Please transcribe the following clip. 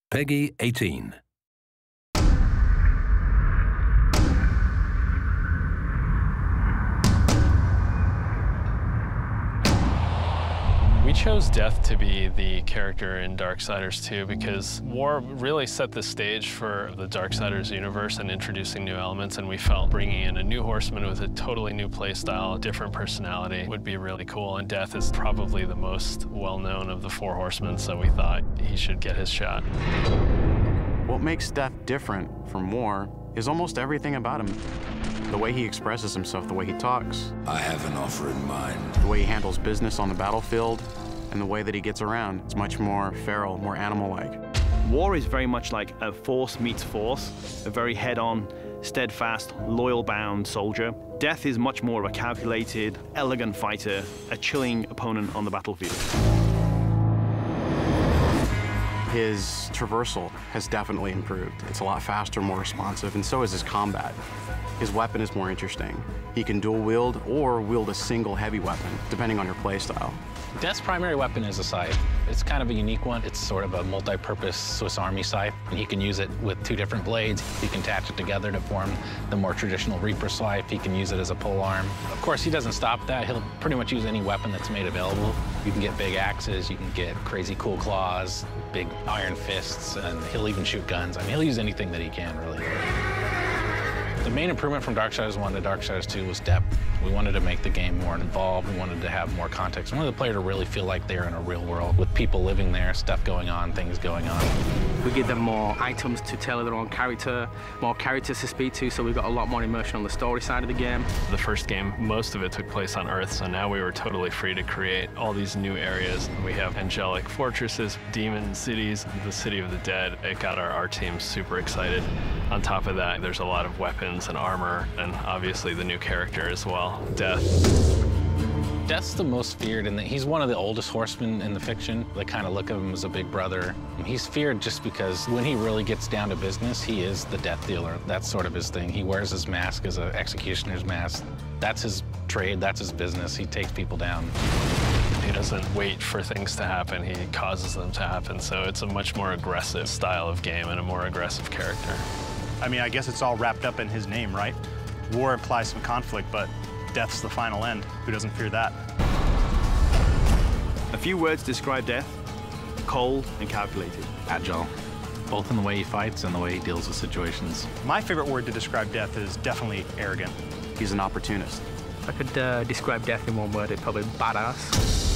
Peggy 18. We chose Death to be the character in Darksiders 2 because War really set the stage for the Darksiders universe and introducing new elements, and we felt bringing in a new horseman with a totally new playstyle, different personality would be really cool, and Death is probably the most well-known of the four horsemen, so we thought he should get his shot. What makes Death different from War is almost everything about him. The way he expresses himself, the way he talks. I have an offer in mind. The way he handles business on the battlefield, and the way that he gets around. It's much more feral, more animal-like. War is very much like a force meets force, a very head-on, steadfast, loyal-bound soldier. Death is much more of a calculated, elegant fighter, a chilling opponent on the battlefield. His traversal has definitely improved. It's a lot faster, more responsive, and so is his combat. His weapon is more interesting. He can dual wield or wield a single heavy weapon, depending on your playstyle. Death's primary weapon is a scythe. It's kind of a unique one. It's sort of a multi-purpose Swiss Army scythe. And he can use it with two different blades. He can attach it together to form the more traditional Reaper scythe. He can use it as a pole arm. Of course, he doesn't stop that. He'll pretty much use any weapon that's made available. You can get big axes, you can get crazy cool claws, big iron fists, and he'll even shoot guns. I mean, he'll use anything that he can, really. The main improvement from Darksiders 1 to Darksiders 2 was depth. We wanted to make the game more involved. We wanted to have more context. We wanted the player to really feel like they're in a real world with people living there, stuff going on, things going on. We give them more items to tailor their own character, more characters to speak to, so we've got a lot more immersion on the story side of the game. The first game, most of it took place on Earth, so now we were totally free to create all these new areas. We have angelic fortresses, demon cities, the city of the dead. It got our team super excited. On top of that, there's a lot of weapons and armor, and obviously the new character as well, Death. Death's the most feared in that he's one of the oldest horsemen in the fiction. They kind of look at him as a big brother. He's feared just because when he really gets down to business, he is the death dealer. That's sort of his thing. He wears his mask as an executioner's mask. That's his trade, that's his business. He takes people down. He doesn't wait for things to happen, he causes them to happen. So it's a much more aggressive style of game and a more aggressive character. I mean, I guess it's all wrapped up in his name, right? War implies some conflict, but Death's the final end. Who doesn't fear that? A few words describe Death: cold and calculated. Agile, both in the way he fights and the way he deals with situations. My favorite word to describe Death is definitely arrogant. He's an opportunist. If I could describe Death in one word, it'd probably badass.